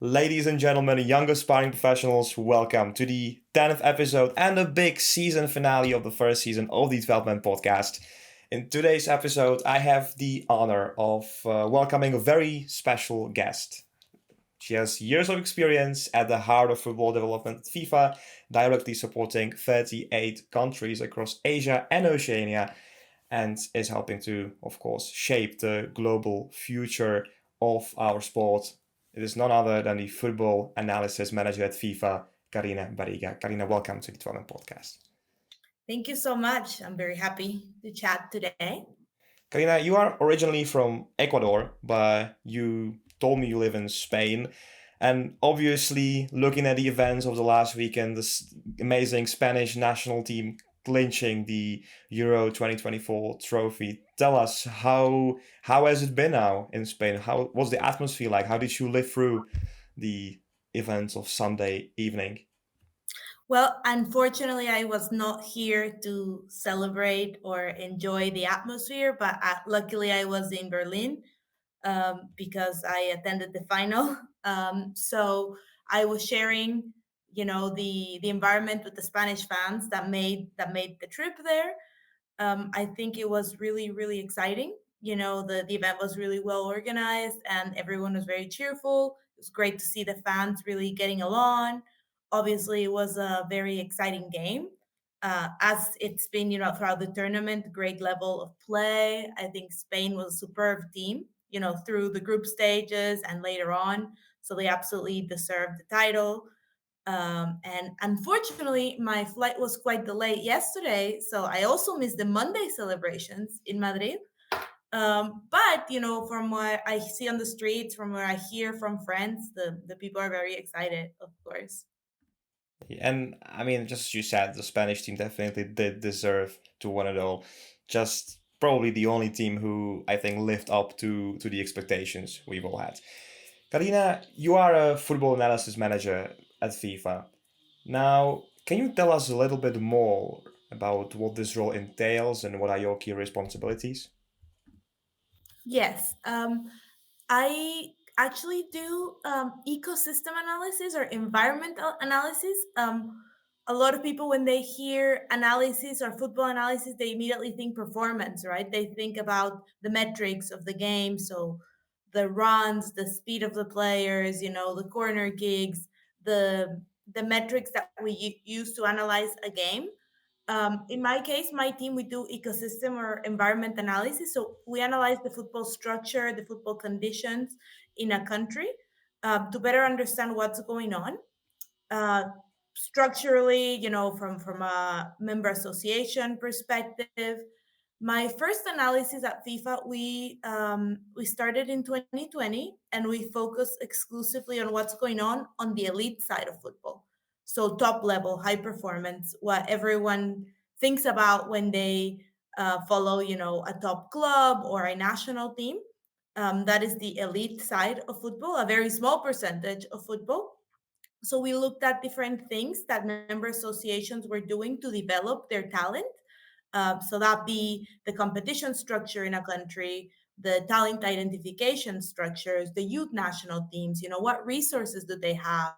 Ladies and gentlemen, young aspiring professionals, welcome to the 10th episode and the big season finale of the first season of the Development Podcast. In today's episode, I have the honor of welcoming a very special guest. She has years of experience at the heart of football development at FIFA, directly supporting 38 countries across Asia and Oceania, and is helping to, of course, shape the global future of our sport. It is none other than the football analysis manager at FIFA, Karina Barriga. Karina, welcome to the Twelfth podcast. Thank you so much. I'm very happy to chat today. Karina, you are originally from Ecuador, but you told me you live in Spain. And obviously, looking at the events of the last weekend, this amazing Spanish national team clinching the Euro 2024 trophy. Tell us how has it been now in Spain? How what's the atmosphere like? How did you live through the events of Sunday evening? Well, unfortunately, I was not here to celebrate or enjoy the atmosphere, but luckily I was in Berlin because I attended the final. So I was sharing, the environment with the Spanish fans that made the trip there. I think it was really, really exciting. The event was really well organized and everyone was very cheerful. It was great to see the fans really getting along. Obviously, it was a very exciting game. As it's been, throughout the tournament, great level of play. I think Spain was a superb team, through the group stages and later on. So they absolutely deserved the title. And unfortunately, my flight was quite delayed yesterday, so I also missed the Monday celebrations in Madrid. But from what I see on the streets, from what I hear from friends, the people are very excited, of course. And I mean, just as you said, the Spanish team definitely did deserve to win it all. Just probably the only team who I think lived up to the expectations we've all had. Karina, you are a football analysis manager at FIFA. Now, can you tell us a little bit more about what this role entails and what are your key responsibilities? Yes. I actually do ecosystem analysis or environmental analysis. A lot of people, when they hear analysis or football analysis, they immediately think performance, right? They think about the metrics of the game. So the runs, the speed of the players, the corner kicks, the metrics that we use to analyze a game. In my case, my team, we do ecosystem or environment analysis. So we analyze the football structure, the football conditions in a country to better understand what's going on. Uh, Structurally, from a member association perspective. My first analysis at FIFA, we started in 2020, and we focus exclusively on what's going on the elite side of football. So top level, high performance, what everyone thinks about when they follow, a top club or a national team. That is the elite side of football, a very small percentage of football. So we looked at different things that member associations were doing to develop their talent. So that be the competition structure in a country, the talent identification structures, the youth national teams. What resources do they have?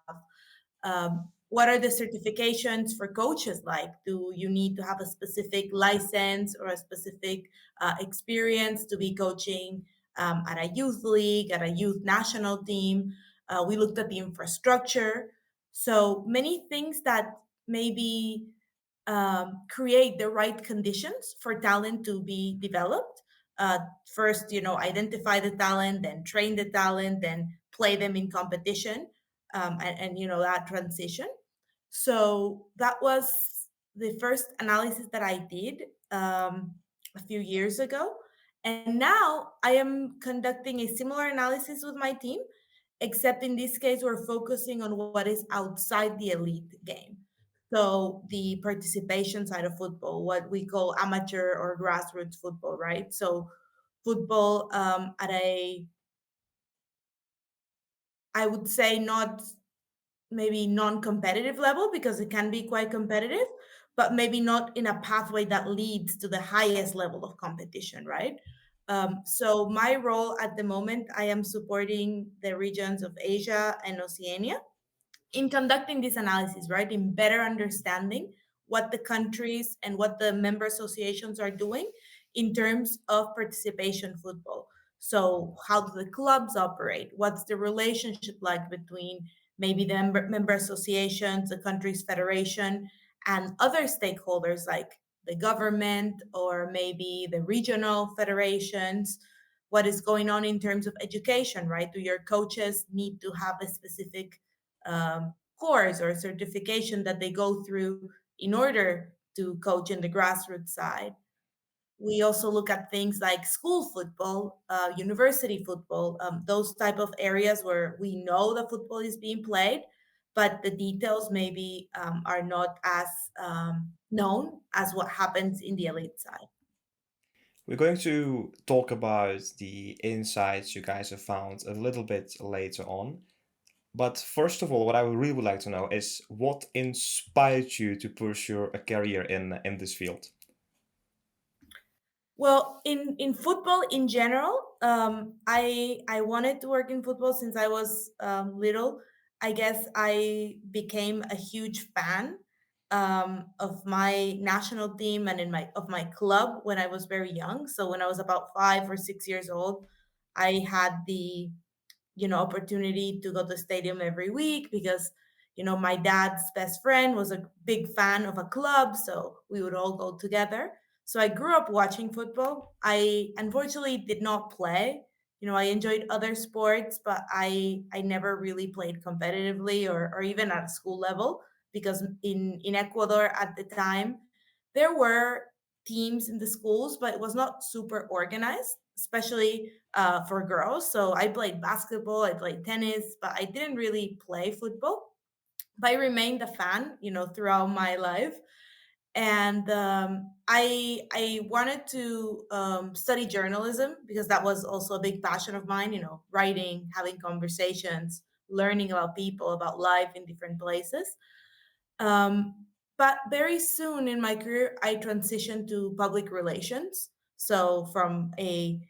What are the certifications for coaches like? Do you need to have a specific license or a specific experience to be coaching at a youth league, at a youth national team? We looked at the infrastructure. So many things that maybe create the right conditions for talent to be developed. Uh, First, identify the talent, then train the talent, then play them in competition, and that transition. So that was the first analysis that I did a few years ago. And now I am conducting a similar analysis with my team, except in this case, we're focusing on what is outside the elite game. So the participation side of football, what we call amateur or grassroots football, right? So football at a, I would say, not maybe non-competitive level because it can be quite competitive, but maybe not in a pathway that leads to the highest level of competition, right? So my role at the moment, I am supporting the regions of Asia and Oceania in conducting this analysis, right? In better understanding what the countries and what the member associations are doing in terms of participation football. So, how do the clubs operate? What's the relationship like between maybe the member associations, the country's federation, and other stakeholders like the government or maybe the regional federations? What is going on in terms of education, right? Do your coaches need to have a specific course or certification that they go through in order to coach in the grassroots side? We also look at things like school football, university football, those type of areas where we know the football is being played, but the details maybe are not as known as what happens in the elite side. We're going to talk about the insights you guys have found a little bit later on. But first of all, what I would really would like to know is what inspired you to pursue a career in this field? Well, in football in general, I wanted to work in football since I was little. I guess I became a huge fan of my national team and in my of my club when I was very young. So when I was about 5 or 6 years old, I had the opportunity to go to the stadium every week because my dad's best friend was a big fan of a club, so we would all go together. So I grew up watching football. I unfortunately did not play. I enjoyed other sports, but I never really played competitively or even at a school level because in Ecuador at the time there were teams in the schools, but it was not super organized, especially for girls. So I played basketball, I played tennis, but I didn't really play football. But I remained a fan, throughout my life. And I wanted to study journalism because that was also a big passion of mine. Writing, having conversations, learning about people, about life in different places. But very soon in my career, I transitioned to public relations. So from a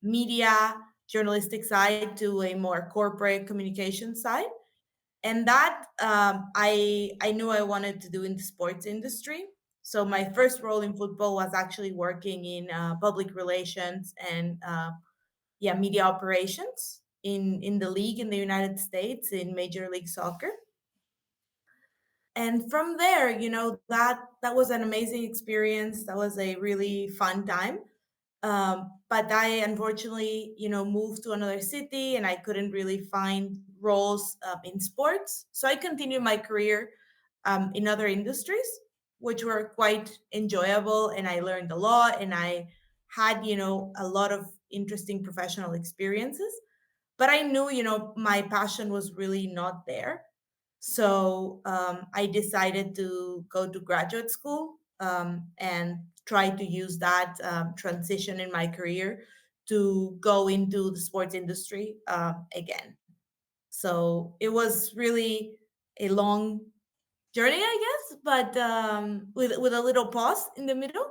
media journalistic side to a more corporate communication side, and that I knew I wanted to do in the sports industry. So my first role in football was actually working in public relations and yeah, media operations in the league in the United States in Major League Soccer. And from there, that was an amazing experience. That was a really fun time. But I unfortunately, moved to another city and I couldn't really find roles in sports. So I continued my career in other industries, which were quite enjoyable. And I learned a lot and I had, a lot of interesting professional experiences. But I knew, my passion was really not there. So I decided to go to graduate school and try to use that transition in my career to go into the sports industry again. So it was really a long journey, I guess, but with a little pause in the middle.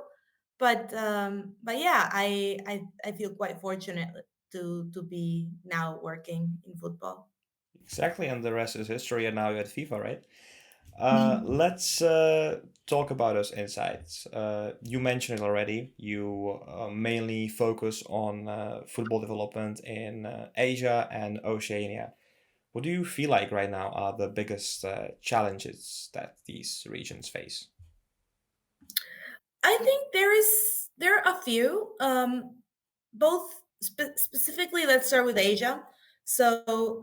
But yeah, I feel quite fortunate to be now working in football. Exactly, and the rest is history, and now you're at FIFA, right? Let's talk about those insights. You mentioned it already. You mainly focus on football development in Asia and Oceania. What do you feel like right now are the biggest challenges that these regions face? I think there are a few. Both specifically, let's start with Asia. So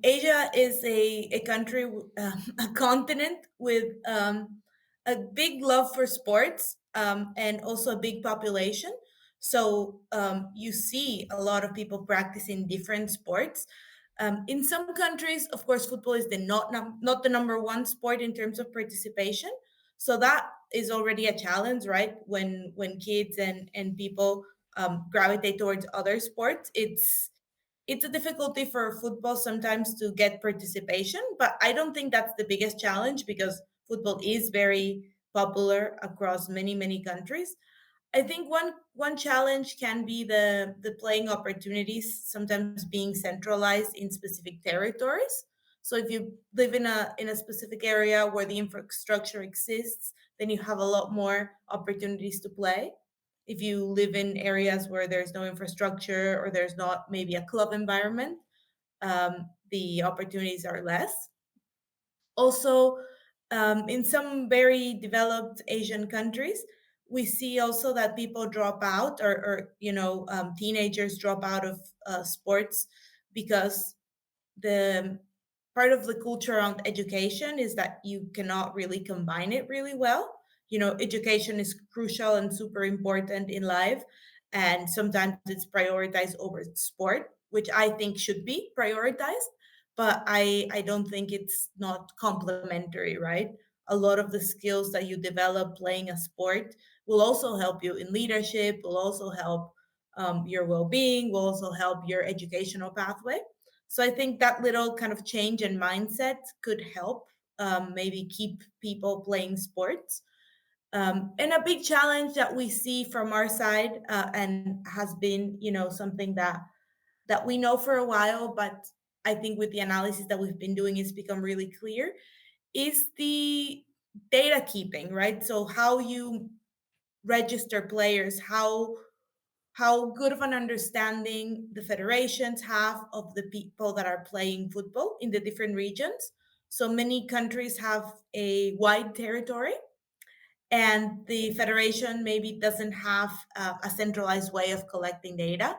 Asia is a country, a continent with a big love for sports and also a big population. So you see a lot of people practicing different sports. In some countries, of course, football is the not the number one sport in terms of participation. So that is already a challenge, right? When kids and people gravitate towards other sports, it's a difficulty for football sometimes to get participation. But I don't think that's the biggest challenge because football is very popular across many countries. I think one challenge can be the playing opportunities sometimes being centralized in specific territories. So if you live in a specific area where the infrastructure exists, then you have a lot more opportunities to play. If you live in areas where there's no infrastructure or there's not maybe a club environment, the opportunities are less. Also, in some very developed Asian countries, we see also that people drop out, or teenagers drop out of sports because the part of the culture around education is that you cannot really combine it really well. Education is crucial and super important in life, and sometimes it's prioritized over sport, which I think should be prioritized, but I don't think it's not complementary, right? A lot of the skills that you develop playing a sport will also help you in leadership, will also help your well-being, will also help your educational pathway. So I think that little kind of change in mindset could help maybe keep people playing sports. And a big challenge that we see from our side, and has been, something that we know for a while, but I think with the analysis that we've been doing, it's become really clear, is the data keeping, right? So how you register players, how good of an understanding the federations have of the people that are playing football in the different regions. So many countries have a wide territory, and the federation maybe doesn't have a centralized way of collecting data.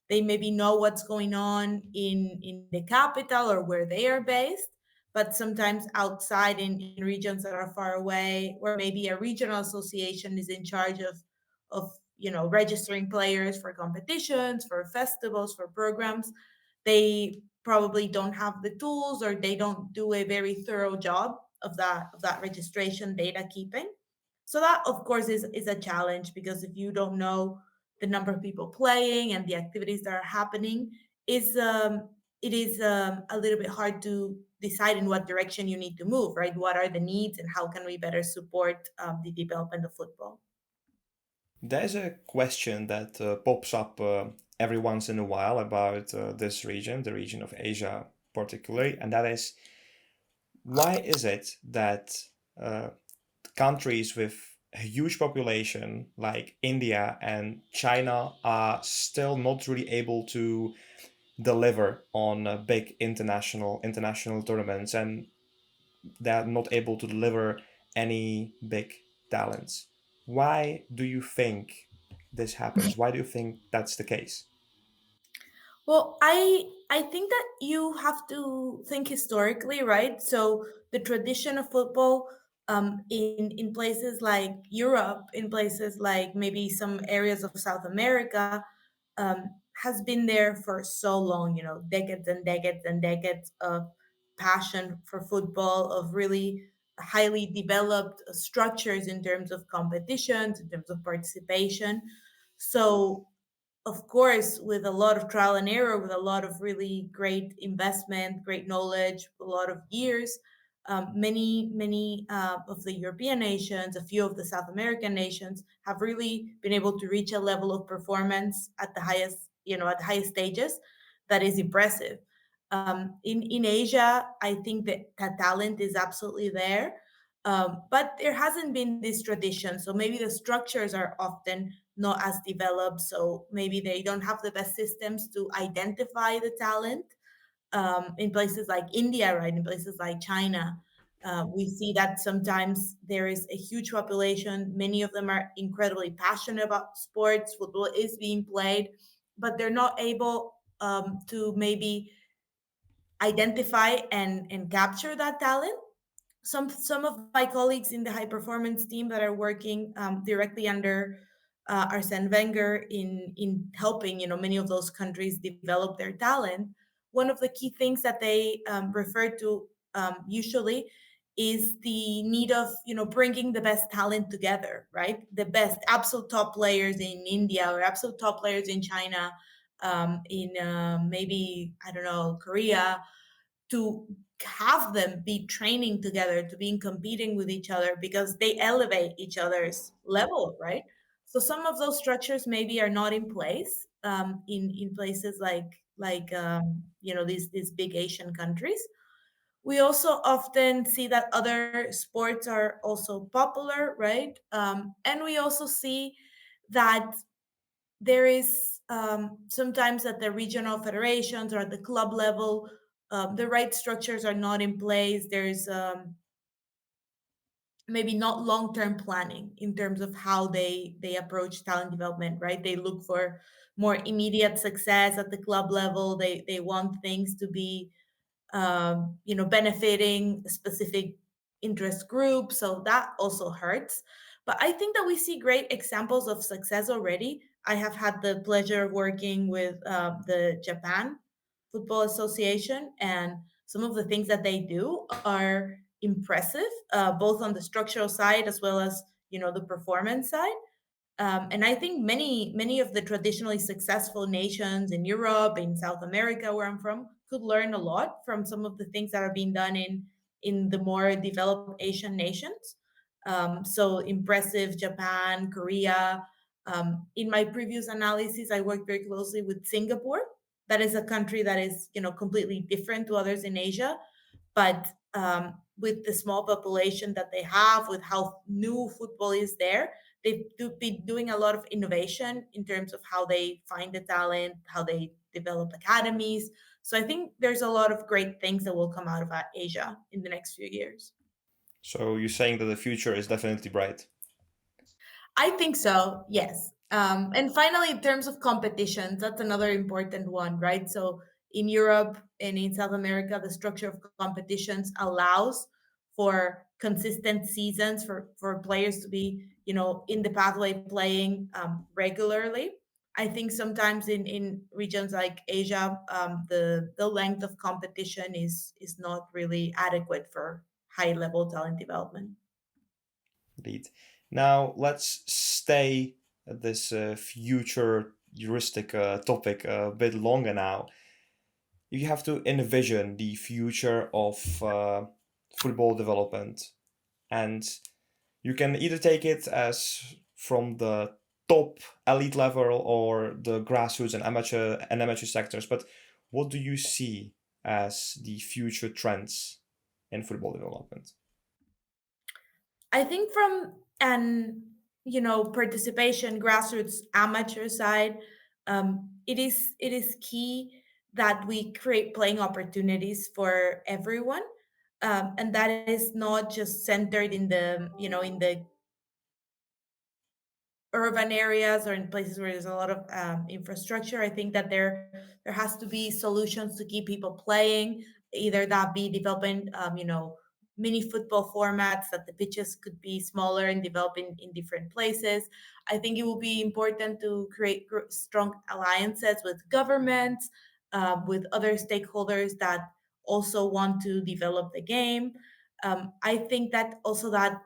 They maybe know what's going on in the capital or where they are based, but sometimes outside in regions that are far away, where maybe a regional association is in charge of registering players for competitions, for festivals, for programs. They probably don't have the tools, or they don't do a very thorough job of that registration data keeping. So that, of course, is a challenge, because if you don't know the number of people playing and the activities that are happening, is it is a little bit hard to decide in what direction you need to move, right? What are the needs, and how can we better support the development of football? There's a question that pops up every once in a while about this region, the region of Asia particularly, and that is, why is it that uh, countries with a huge population like India and China are still not really able to deliver on big international tournaments, and they're not able to deliver any big talents? Why do you think this happens? Why do you think that's the case? Well, I think that you have to think historically, right? So the tradition of football, in places like Europe, in places like maybe some areas of South America, has been there for so long. Decades and decades and decades of passion for football, of really highly developed structures in terms of competitions, in terms of participation. So of course, with a lot of trial and error, with a lot of really great investment, great knowledge, a lot of years, many of the European nations, a few of the South American nations, have really been able to reach a level of performance at the highest, at the highest stages, that is impressive. In Asia, I think that talent is absolutely there, but there hasn't been this tradition. So maybe the structures are often not as developed. So maybe they don't have the best systems to identify the talent. In places like India, right, in places like China, we see that sometimes there is a huge population. Many of them are incredibly passionate about sports. Football is being played, but they're not able to maybe identify and capture that talent. Some of my colleagues in the high performance team that are working directly under Arsene Wenger in helping many of those countries develop their talent. One of the key things that they refer to usually is the need of bringing the best talent together, right? The best absolute top players in India, or absolute top players in China, in maybe, I don't know, Korea, to have them be training together, to being competing with each other, because they elevate each other's level, right? So some of those structures maybe are not in place in places these big Asian countries. We also often see that other sports are also popular, right? And we also see that there is sometimes at the regional federations or at the club level, the right structures are not in place. There's maybe not long-term planning in terms of how they approach talent development, right? They look for more immediate success at the club level. They want things to be benefiting specific interest groups. So that also hurts. But I think that we see great examples of success already. I have had the pleasure of working with the Japan Football Association, and some of the things that they do are impressive, both on the structural side as well as the performance side. And I think many of the traditionally successful nations in Europe, in South America, where I'm from, could learn a lot from some of the things that are being done in the more developed Asian nations. So impressive Japan, Korea. In my previous analysis, I worked very closely with Singapore. That is a country that is completely different to others in Asia, but with the small population that they have, with how new football is there, they've been doing a lot of innovation in terms of how they find the talent, how they develop academies. So I think there's a lot of great things that will come out of Asia in the next few years. So you're saying that the future is definitely bright. I think so, yes. And finally, in terms of competitions, that's another important one, right? So in Europe and in South America, the structure of competitions allows for consistent seasons for players to be, in the pathway playing regularly. I think sometimes in regions like Asia, the length of competition is not really adequate for high level talent development. Indeed. Now let's stay at this future heuristic topic a bit longer now. You have to envision the future of football development, and you can either take it as from the top elite level or the grassroots and amateur sectors. But what do you see as the future trends in football development? I think from an participation grassroots amateur side, it is key that we create playing opportunities for everyone, and that is not just centered in the urban areas or in places where there's a lot of infrastructure. I think that there has to be solutions to keep people playing, either that be developing mini football formats that the pitches could be smaller and develop in different places. I think it will be important to create strong alliances with governments, with other stakeholders that also want to develop the game. I think that also that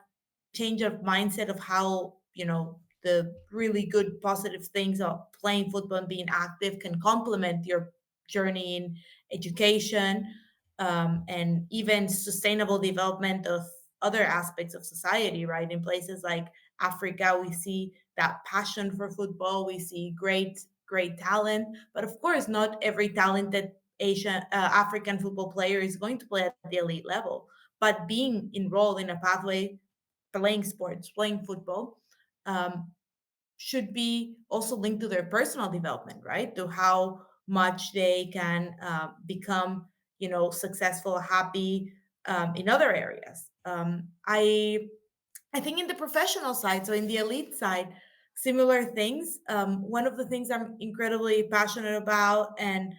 change of mindset of how the really good positive things of playing football and being active can complement your journey in education, and even sustainable development of other aspects of society, right? In places like Africa, we see that passion for football, we see great talent, but of course not every talented African football player is going to play at the elite level. But being enrolled in a pathway, playing sports, playing football, um, should be also linked to their personal development, right? To how much they can become, successful, happy in other areas. I think in the professional side, so in the elite side, similar things. One of the things I'm incredibly passionate about, and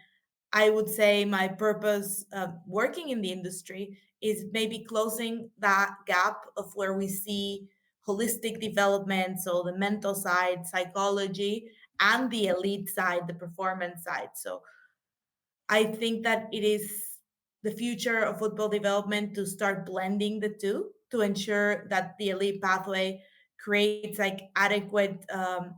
I would say my purpose working in the industry is maybe closing that gap of where we see holistic development, so the mental side, psychology, and the elite side, the performance side. So I think that it is the future of football development to start blending the two to ensure that the elite pathway creates like adequate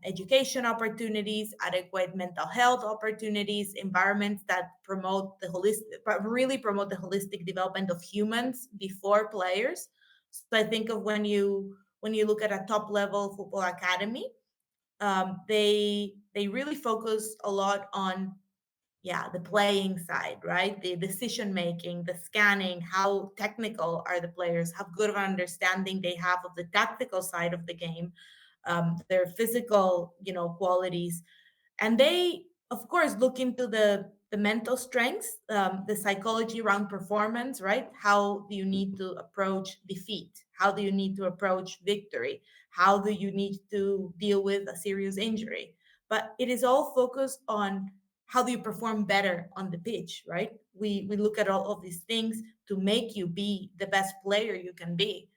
education opportunities, adequate mental health opportunities, environments that promote the holistic, but really promote the holistic development of humans before players. So I think of when you look at a top level football academy, They really focus a lot on, yeah, the playing side, right? The decision making, the scanning, how technical are the players, how good of an understanding they have of the tactical side of the game, their physical, qualities. And they, of course, look into the mental strengths, the psychology around performance, right? How do you need to approach defeat? How do you need to approach victory? How do you need to deal with a serious injury? But it is all focused on how do you perform better on the pitch, right? We look at all of these things to make you be the best player you can be.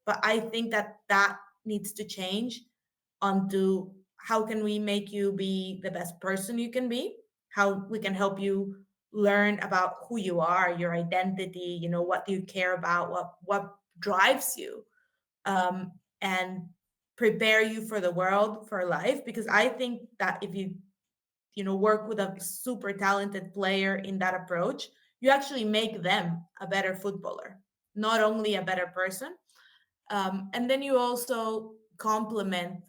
But I think that that needs to change onto how can we make you be the best person you can be, how we can help you learn about who you are, your identity, what do you care about, what drives you, and prepare you for the world, for life. Because I think that if you work with a super talented player in that approach, you actually make them a better footballer, not only a better person. And then you also complement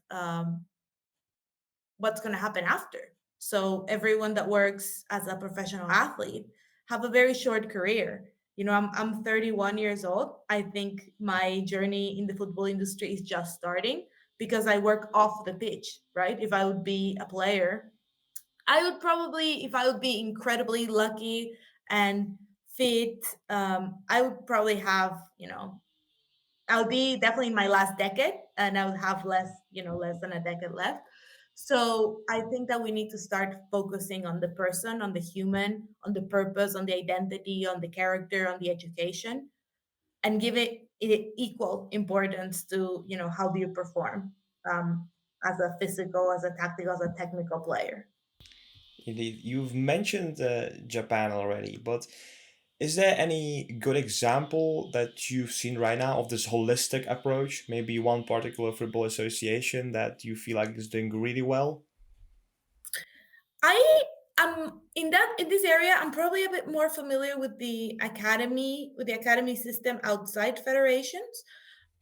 what's going to happen after. So everyone that works as a professional athlete have a very short career. I'm 31 years old. I think my journey in the football industry is just starting because I work off the pitch, right? If I would be a player, I would probably, if I would be incredibly lucky and fit, I would probably have, I would be definitely in my last decade, and I would have less than a decade left. So I think that we need to start focusing on the person, on the human, on the purpose, on the identity, on the character, on the education, and give it equal importance to, how do you perform, as a physical, as a tactical, as a technical player. Indeed, you've mentioned Japan already, but is there any good example that you've seen right now of this holistic approach? Maybe one particular football association that you feel like is doing really well? I am in this area. I'm probably a bit more familiar with the academy system outside federations.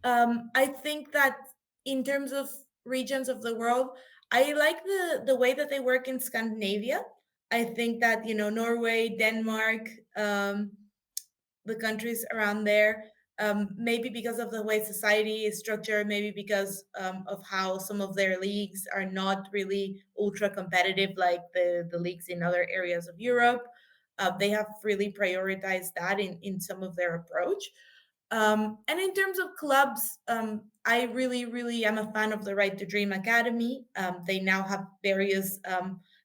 I think that in terms of regions of the world, I like the way that they work in Scandinavia. I think that Norway, Denmark, the countries around there. Maybe because of the way society is structured, maybe because of how some of their leagues are not really ultra competitive like the leagues in other areas of Europe. They have really prioritized that in some of their approach. And in terms of clubs, I really, really am a fan of the Right to Dream Academy. They now have various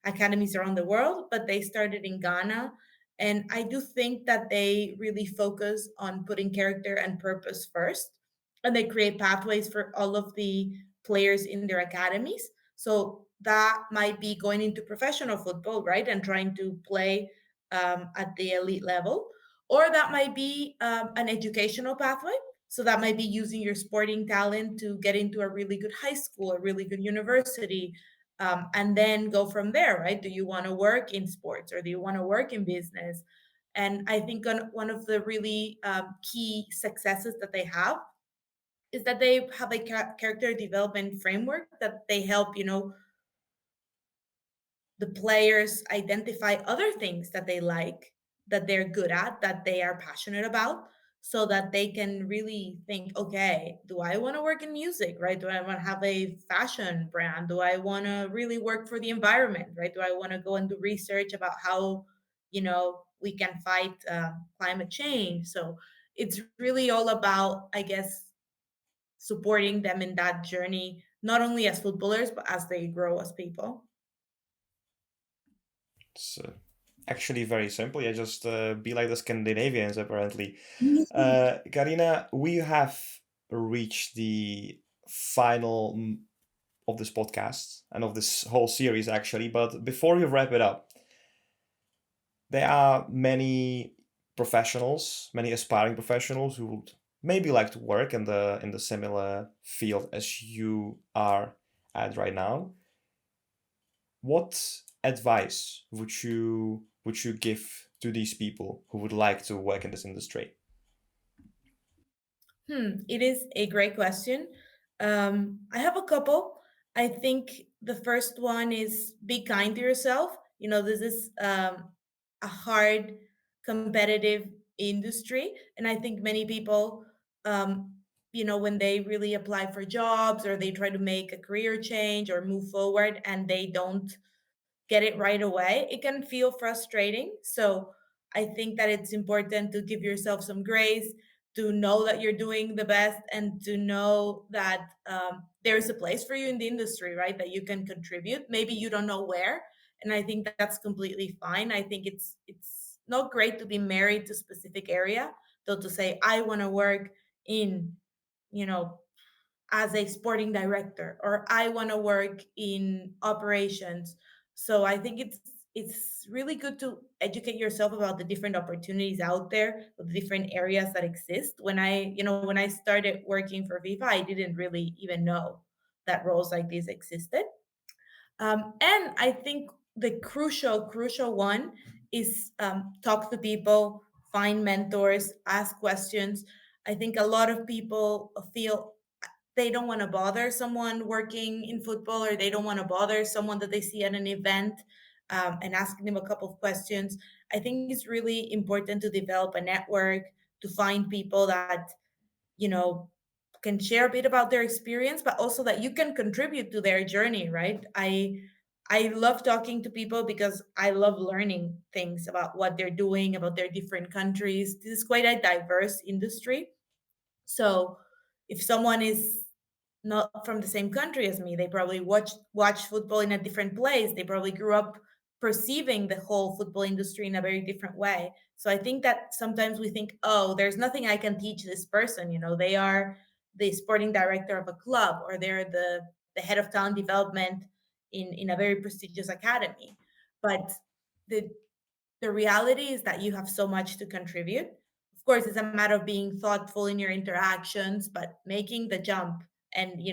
academies around the world, but they started in Ghana. And I do think that they really focus on putting character and purpose first. And they create pathways for all of the players in their academies. So that might be going into professional football, right? And trying to play at the elite level, or that might be an educational pathway. So that might be using your sporting talent to get into a really good high school, a really good university, and then go from there, right? Do you want to work in sports or do you want to work in business? And I think one of the really key successes that they have is that they have a character development framework that they help, the players identify other things that they like, that they're good at, that they are passionate about, so that they can really think, okay, do I want to work in music, right? Do I want to have a fashion brand? Do I want to really work for the environment, right? Do I want to go and do research about how, we can fight climate change? So it's really all about, I guess, supporting them in that journey, not only as footballers, but as they grow as people. It's actually very simple. Yeah, just be like the Scandinavians, apparently. Karina, we have reached the final of this podcast and of this whole series, actually. But before we wrap it up, there are many professionals, many aspiring professionals who would maybe like to work in the similar field as you are at right now. What advice would you give to these people who would like to work in this industry? It is a great question. I have a couple. I think the first one is be kind to yourself. This is a hard, competitive industry, and I think many people, um, when they really apply for jobs or they try to make a career change or move forward and they don't get it right away, it can feel frustrating. So I think that it's important to give yourself some grace, to know that you're doing the best, and to know that there's a place for you in the industry, right? That you can contribute. Maybe you don't know where, and I think that's completely fine. I think it's not great to be married to a specific area, though, to say I want to work in, you know, as a sporting director, or I want to work in operations. So I think it's really good to educate yourself about the different opportunities out there, the different areas that exist. When I started working for FIFA, I didn't really even know that roles like these existed. And I think the crucial one is, talk to people, find mentors, ask questions. I think a lot of people feel they don't want to bother someone working in football, or they don't want to bother someone that they see at an event, and asking them a couple of questions. I think it's really important to develop a network, to find people that you know can share a bit about their experience, but also that you can contribute to their journey, right? I love talking to people because I love learning things about what they're doing, about their different countries. This is quite a diverse industry. So if someone is not from the same country as me, they probably watch football in a different place. They probably grew up perceiving the whole football industry in a very different way. So I think that sometimes we think, oh, there's nothing I can teach this person. They are the sporting director of a club, or they're the head of talent development in a very prestigious academy. But the the reality is that you have so much to contribute. Of course, it's a matter of being thoughtful in your interactions, but making the jump and,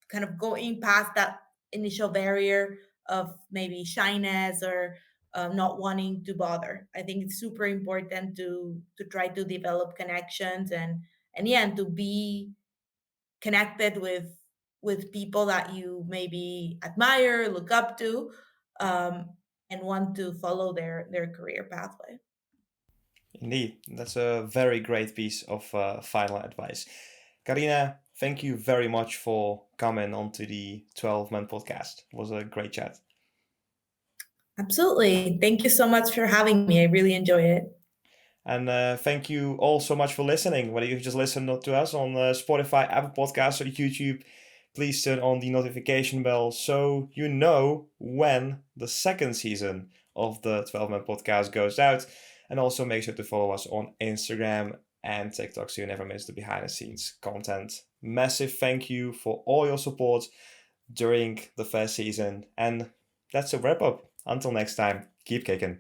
kind of going past that initial barrier of maybe shyness, or not wanting to bother. I think it's super important to try to develop connections, and yeah, and to be connected with people that you maybe admire, look up to, and want to follow their career pathway. Indeed, that's a very great piece of final advice. Karina, thank you very much for coming onto the 12 Man podcast. It was a great chat. Absolutely. Thank you so much for having me. I really enjoy it. And thank you all so much for listening. Whether you just listen to us on Spotify, Apple Podcasts, or YouTube, please turn on the notification bell so you know when the second season of the 12 Man podcast goes out. And also make sure to follow us on Instagram and TikTok so you never miss the behind the scenes content. Massive thank you for all your support during the first season. And that's a wrap up. Until next time, keep kicking.